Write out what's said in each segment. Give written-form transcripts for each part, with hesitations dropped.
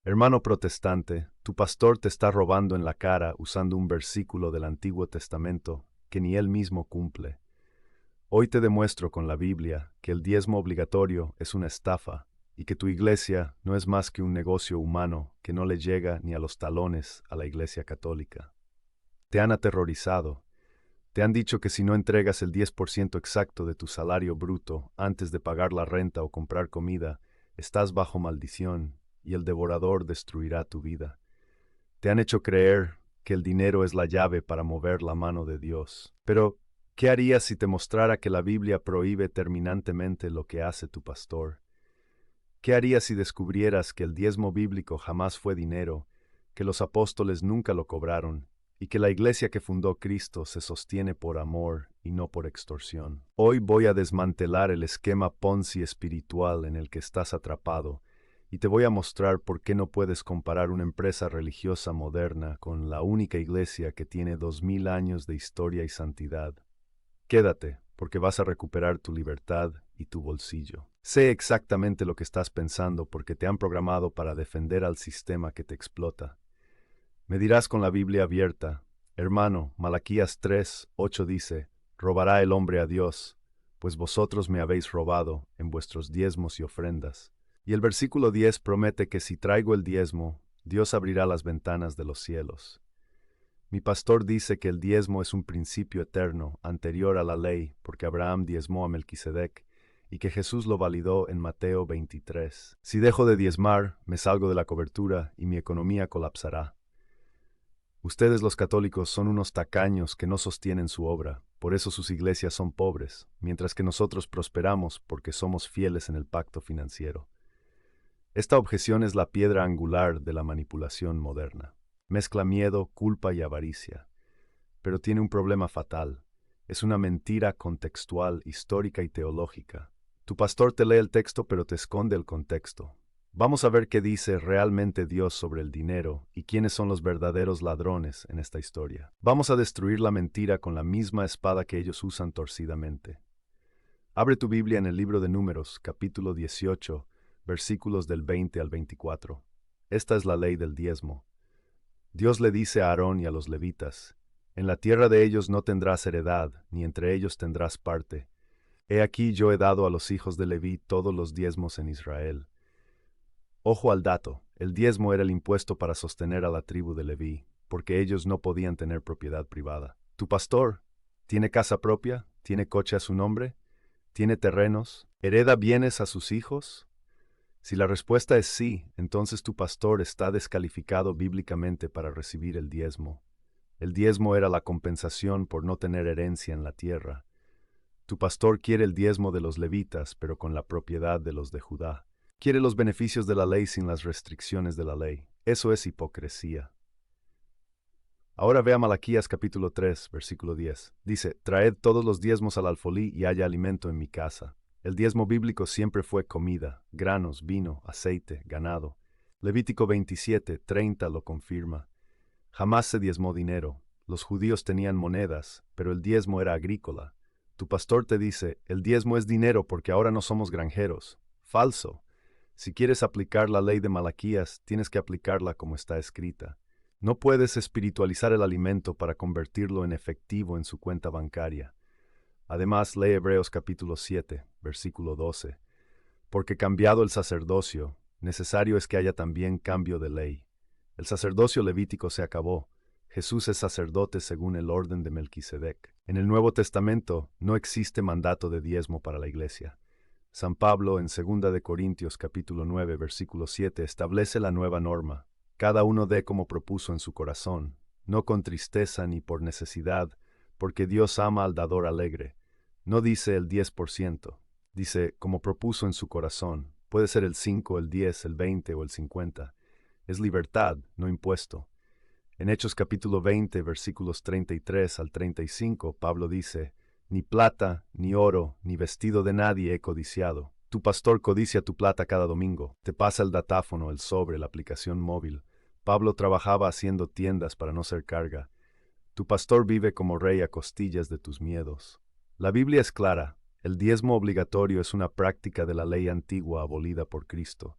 Hermano protestante, tu pastor te está robando en la cara usando un versículo del Antiguo Testamento que ni él mismo cumple. Hoy te demuestro con la Biblia que el diezmo obligatorio es una estafa y que tu iglesia no es más que un negocio humano que no le llega ni a los talones a la Iglesia Católica. Te han aterrorizado. Te han dicho que si no entregas el 10% exacto de tu salario bruto antes de pagar la renta o comprar comida, estás bajo maldición y el devorador destruirá tu vida. Te han hecho creer que el dinero es la llave para mover la mano de Dios. Pero, ¿qué harías si te mostrara que la Biblia prohíbe terminantemente lo que hace tu pastor? ¿Qué harías si descubrieras que el diezmo bíblico jamás fue dinero, que los apóstoles nunca lo cobraron, y que la iglesia que fundó Cristo se sostiene por amor y no por extorsión? Hoy voy a desmantelar el esquema Ponzi espiritual en el que estás atrapado, y te voy a mostrar por qué no puedes comparar una empresa religiosa moderna con la única iglesia que tiene 2000 años de historia y santidad. Quédate, porque vas a recuperar tu libertad y tu bolsillo. Sé exactamente lo que estás pensando porque te han programado para defender al sistema que te explota. Me dirás con la Biblia abierta, hermano, Malaquías 3:8 dice, robará el hombre a Dios, pues vosotros me habéis robado en vuestros diezmos y ofrendas. Y el versículo 10 promete que si traigo el diezmo, Dios abrirá las ventanas de los cielos. Mi pastor dice que el diezmo es un principio eterno, anterior a la ley, porque Abraham diezmó a Melquisedec, y que Jesús lo validó en Mateo 23. Si dejo de diezmar, me salgo de la cobertura y mi economía colapsará. Ustedes los católicos son unos tacaños que no sostienen su obra, por eso sus iglesias son pobres, mientras que nosotros prosperamos porque somos fieles en el pacto financiero. Esta objeción es la piedra angular de la manipulación moderna. Mezcla miedo, culpa y avaricia. Pero tiene un problema fatal. Es una mentira contextual, histórica y teológica. Tu pastor te lee el texto pero te esconde el contexto. Vamos a ver qué dice realmente Dios sobre el dinero y quiénes son los verdaderos ladrones en esta historia. Vamos a destruir la mentira con la misma espada que ellos usan torcidamente. Abre tu Biblia en el libro de Números, capítulo 18, versículos del 20 al 24. Esta es la ley del diezmo. Dios le dice a Aarón y a los levitas, en la tierra de ellos no tendrás heredad, ni entre ellos tendrás parte. He aquí yo he dado a los hijos de Leví todos los diezmos en Israel. Ojo al dato, el diezmo era el impuesto para sostener a la tribu de Leví, porque ellos no podían tener propiedad privada. ¿Tu pastor tiene casa propia? ¿Tiene coche a su nombre? ¿Tiene terrenos? ¿Hereda bienes a sus hijos? Si la respuesta es sí, entonces tu pastor está descalificado bíblicamente para recibir el diezmo. El diezmo era la compensación por no tener herencia en la tierra. Tu pastor quiere el diezmo de los levitas, pero con la propiedad de los de Judá. Quiere los beneficios de la ley sin las restricciones de la ley. Eso es hipocresía. Ahora ve a Malaquías capítulo 3, versículo 10. Dice, traed todos los diezmos al alfolí y haya alimento en mi casa. El diezmo bíblico siempre fue comida, granos, vino, aceite, ganado. Levítico 27:30 lo confirma. Jamás se diezmó dinero. Los judíos tenían monedas, pero el diezmo era agrícola. Tu pastor te dice, el diezmo es dinero porque ahora no somos granjeros. Falso. Si quieres aplicar la ley de Malaquías, tienes que aplicarla como está escrita. No puedes espiritualizar el alimento para convertirlo en efectivo en su cuenta bancaria. Además, lee Hebreos capítulo 7, versículo 12. Porque cambiado el sacerdocio, necesario es que haya también cambio de ley. El sacerdocio levítico se acabó. Jesús es sacerdote según el orden de Melquisedec. En el Nuevo Testamento no existe mandato de diezmo para la iglesia. San Pablo en 2 de Corintios capítulo 9, versículo 7 establece la nueva norma. Cada uno dé como propuso en su corazón, no con tristeza ni por necesidad, porque Dios ama al dador alegre. No dice el 10%, dice como propuso en su corazón. Puede ser el 5, el 10, el 20 o el 50. Es libertad, no impuesto. En Hechos capítulo 20, versículos 33 al 35, Pablo dice, ni plata, ni oro, ni vestido de nadie he codiciado. Tu pastor codicia tu plata cada domingo, te pasa el datáfono, el sobre, la aplicación móvil. Pablo trabajaba haciendo tiendas para no ser carga. Tu pastor vive como rey a costillas de tus miedos. La Biblia es clara, el diezmo obligatorio es una práctica de la ley antigua abolida por Cristo.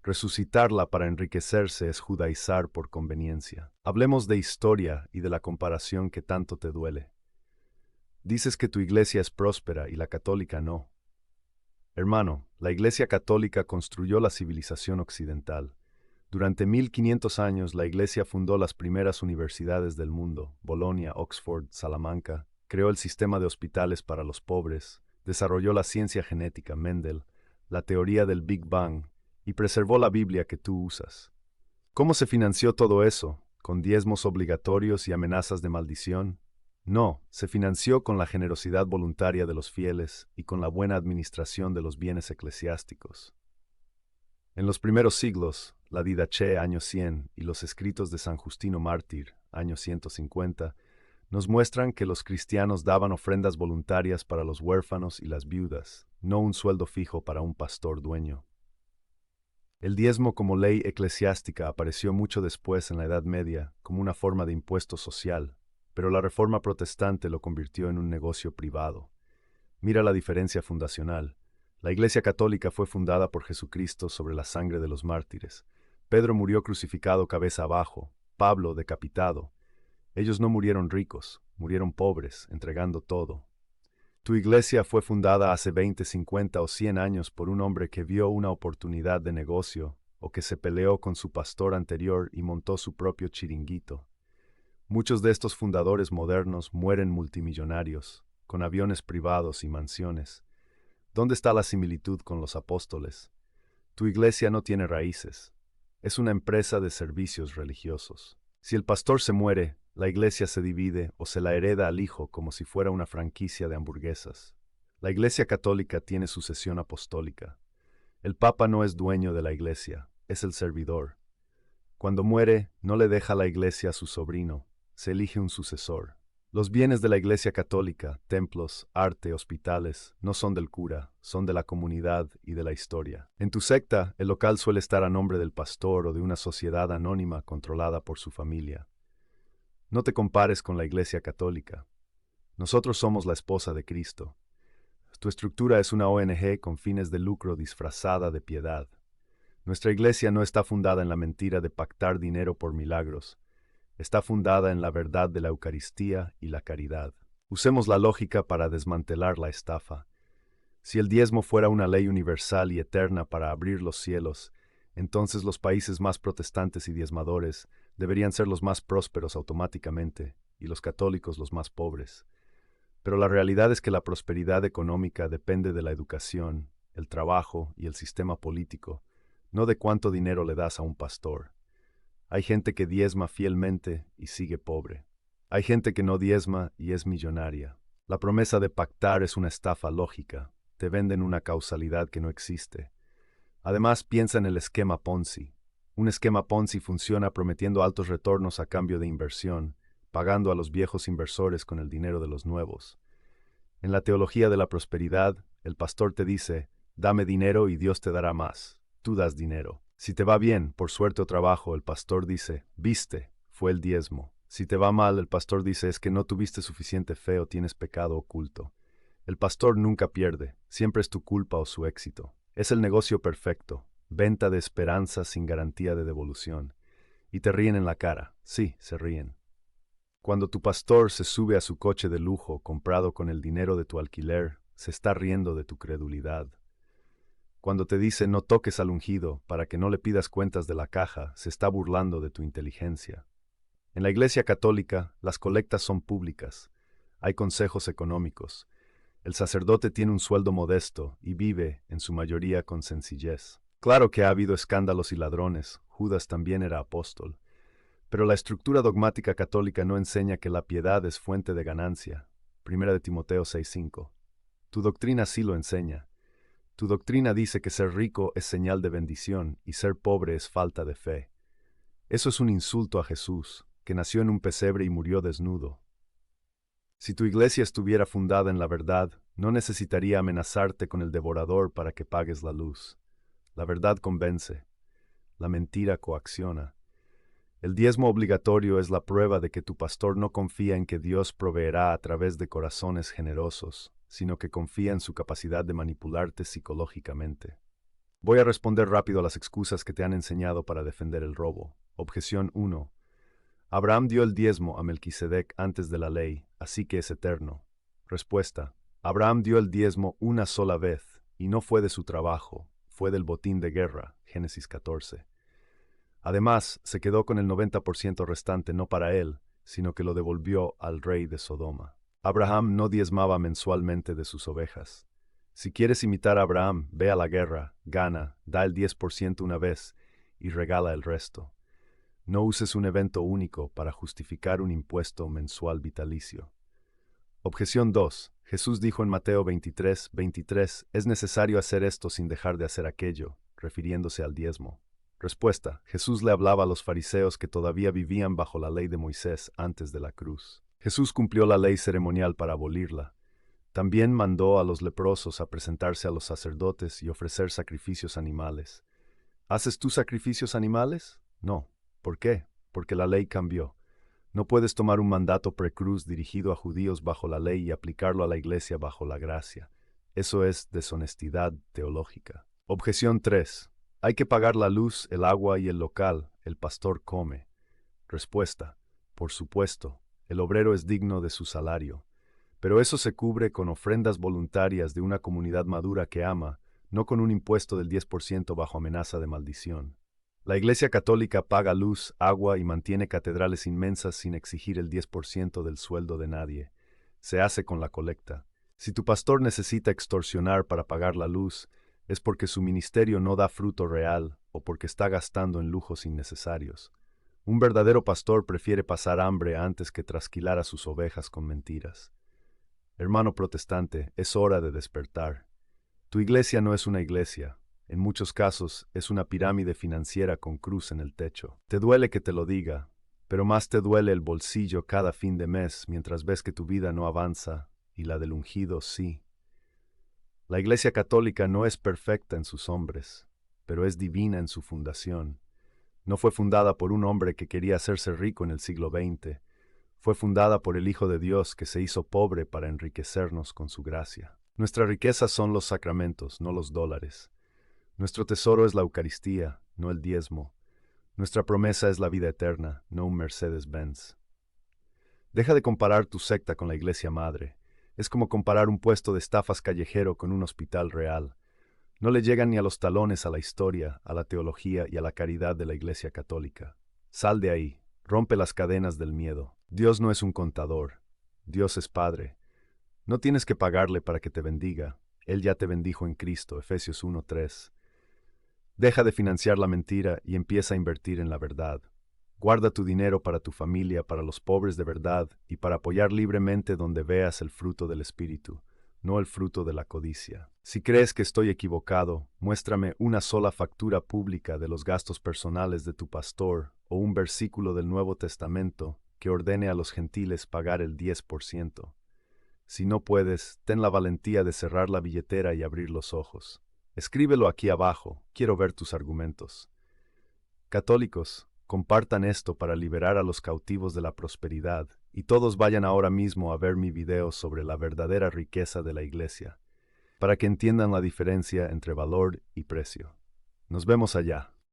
Resucitarla para enriquecerse es judaizar por conveniencia. Hablemos de historia y de la comparación que tanto te duele. Dices que tu iglesia es próspera y la católica no. Hermano, la Iglesia Católica construyó la civilización occidental. Durante 1500 años la Iglesia fundó las primeras universidades del mundo, Bolonia, Oxford, Salamanca, creó el sistema de hospitales para los pobres, desarrolló la ciencia genética, Mendel, la teoría del Big Bang, y preservó la Biblia que tú usas. ¿Cómo se financió todo eso? ¿Con diezmos obligatorios y amenazas de maldición? No, se financió con la generosidad voluntaria de los fieles y con la buena administración de los bienes eclesiásticos. En los primeros siglos, la Didache, año 100, y los escritos de San Justino Mártir, año 150, nos muestran que los cristianos daban ofrendas voluntarias para los huérfanos y las viudas, no un sueldo fijo para un pastor dueño. El diezmo como ley eclesiástica apareció mucho después en la Edad Media como una forma de impuesto social, pero la Reforma Protestante lo convirtió en un negocio privado. Mira la diferencia fundacional. La Iglesia Católica fue fundada por Jesucristo sobre la sangre de los mártires. Pedro murió crucificado cabeza abajo, Pablo decapitado. Ellos no murieron ricos, murieron pobres, entregando todo. Tu iglesia fue fundada hace 20, 50 o 100 años por un hombre que vio una oportunidad de negocio o que se peleó con su pastor anterior y montó su propio chiringuito. Muchos de estos fundadores modernos mueren multimillonarios, con aviones privados y mansiones. ¿Dónde está la similitud con los apóstoles? Tu iglesia no tiene raíces. Es una empresa de servicios religiosos. Si el pastor se muere, la iglesia se divide o se la hereda al hijo como si fuera una franquicia de hamburguesas. La Iglesia Católica tiene sucesión apostólica. El Papa no es dueño de la iglesia, es el servidor. Cuando muere, no le deja la iglesia a su sobrino, se elige un sucesor. Los bienes de la Iglesia Católica, templos, arte, hospitales, no son del cura, son de la comunidad y de la historia. En tu secta, el local suele estar a nombre del pastor o de una sociedad anónima controlada por su familia. No te compares con la Iglesia Católica. Nosotros somos la esposa de Cristo. Tu estructura es una ONG con fines de lucro disfrazada de piedad. Nuestra iglesia no está fundada en la mentira de pactar dinero por milagros. Está fundada en la verdad de la Eucaristía y la caridad. Usemos la lógica para desmantelar la estafa. Si el diezmo fuera una ley universal y eterna para abrir los cielos, entonces los países más protestantes y diezmadores deberían ser los más prósperos automáticamente, y los católicos los más pobres. Pero la realidad es que la prosperidad económica depende de la educación, el trabajo y el sistema político, no de cuánto dinero le das a un pastor. Hay gente que diezma fielmente y sigue pobre. Hay gente que no diezma y es millonaria. La promesa de pactar es una estafa lógica. Te venden una causalidad que no existe. Además, piensa en el esquema Ponzi. Un esquema Ponzi funciona prometiendo altos retornos a cambio de inversión, pagando a los viejos inversores con el dinero de los nuevos. En la teología de la prosperidad, el pastor te dice, dame dinero y Dios te dará más. Tú das dinero. Si te va bien, por suerte o trabajo, el pastor dice, viste, fue el diezmo. Si te va mal, el pastor dice, es que no tuviste suficiente fe o tienes pecado oculto. El pastor nunca pierde, siempre es tu culpa o su éxito. Es el negocio perfecto, venta de esperanza sin garantía de devolución. Y te ríen en la cara, sí, se ríen. Cuando tu pastor se sube a su coche de lujo comprado con el dinero de tu alquiler, se está riendo de tu credulidad. Cuando te dice no toques al ungido para que no le pidas cuentas de la caja, se está burlando de tu inteligencia. En la Iglesia Católica, las colectas son públicas. Hay consejos económicos. El sacerdote tiene un sueldo modesto y vive, en su mayoría, con sencillez. Claro que ha habido escándalos y ladrones. Judas también era apóstol. Pero la estructura dogmática católica no enseña que la piedad es fuente de ganancia. 1 de Timoteo 6:5. Tu doctrina sí lo enseña. Tu doctrina dice que ser rico es señal de bendición y ser pobre es falta de fe. Eso es un insulto a Jesús, que nació en un pesebre y murió desnudo. Si tu iglesia estuviera fundada en la verdad, no necesitaría amenazarte con el devorador para que pagues la luz. La verdad convence. La mentira coacciona. El diezmo obligatorio es la prueba de que tu pastor no confía en que Dios proveerá a través de corazones generosos, sino que confía en su capacidad de manipularte psicológicamente. Voy a responder rápido a las excusas que te han enseñado para defender el robo. Objeción 1. Abraham dio el diezmo a Melquisedec antes de la ley, así que es eterno. Respuesta. Abraham dio el diezmo una sola vez, y no fue de su trabajo, fue del botín de guerra, Génesis 14. Además, se quedó con el 90% restante no para él, sino que lo devolvió al rey de Sodoma. Abraham no diezmaba mensualmente de sus ovejas. Si quieres imitar a Abraham, ve a la guerra, gana, da el 10% una vez y regala el resto. No uses un evento único para justificar un impuesto mensual vitalicio. Objeción 2. Jesús dijo en Mateo 23:23, es necesario hacer esto sin dejar de hacer aquello, refiriéndose al diezmo. Respuesta. Jesús le hablaba a los fariseos que todavía vivían bajo la ley de Moisés antes de la cruz. Jesús cumplió la ley ceremonial para abolirla. También mandó a los leprosos a presentarse a los sacerdotes y ofrecer sacrificios animales. ¿Haces tú sacrificios animales? No. ¿Por qué? Porque la ley cambió. No puedes tomar un mandato precruz dirigido a judíos bajo la ley y aplicarlo a la iglesia bajo la gracia. Eso es deshonestidad teológica. Objeción 3. Hay que pagar la luz, el agua y el local. El pastor come. Respuesta. Por supuesto, el obrero es digno de su salario. Pero eso se cubre con ofrendas voluntarias de una comunidad madura que ama, no con un impuesto del 10% bajo amenaza de maldición. La Iglesia Católica paga luz, agua y mantiene catedrales inmensas sin exigir el 10% del sueldo de nadie. Se hace con la colecta. Si tu pastor necesita extorsionar para pagar la luz, es porque su ministerio no da fruto real o porque está gastando en lujos innecesarios. Un verdadero pastor prefiere pasar hambre antes que trasquilar a sus ovejas con mentiras. Hermano protestante, es hora de despertar. Tu iglesia no es una iglesia. En muchos casos es una pirámide financiera con cruz en el techo. Te duele que te lo diga, pero más te duele el bolsillo cada fin de mes mientras ves que tu vida no avanza y la del ungido sí. La Iglesia Católica no es perfecta en sus hombres, pero es divina en su fundación. No fue fundada por un hombre que quería hacerse rico en el siglo XX. Fue fundada por el Hijo de Dios que se hizo pobre para enriquecernos con su gracia. Nuestra riqueza son los sacramentos, no los dólares. Nuestro tesoro es la Eucaristía, no el diezmo. Nuestra promesa es la vida eterna, no un Mercedes-Benz. Deja de comparar tu secta con la Iglesia Madre. Es como comparar un puesto de estafas callejero con un hospital real. No le llegan ni a los talones a la historia, a la teología y a la caridad de la Iglesia Católica. Sal de ahí, rompe las cadenas del miedo. Dios no es un contador. Dios es Padre. No tienes que pagarle para que te bendiga. Él ya te bendijo en Cristo, Efesios 1:3. Deja de financiar la mentira y empieza a invertir en la verdad. Guarda tu dinero para tu familia, para los pobres de verdad y para apoyar libremente donde veas el fruto del Espíritu, no el fruto de la codicia. Si crees que estoy equivocado, muéstrame una sola factura pública de los gastos personales de tu pastor o un versículo del Nuevo Testamento que ordene a los gentiles pagar el 10%. Si no puedes, ten la valentía de cerrar la billetera y abrir los ojos. Escríbelo aquí abajo, quiero ver tus argumentos. Católicos, compartan esto para liberar a los cautivos de la prosperidad, y todos vayan ahora mismo a ver mi video sobre la verdadera riqueza de la Iglesia, para que entiendan la diferencia entre valor y precio. Nos vemos allá.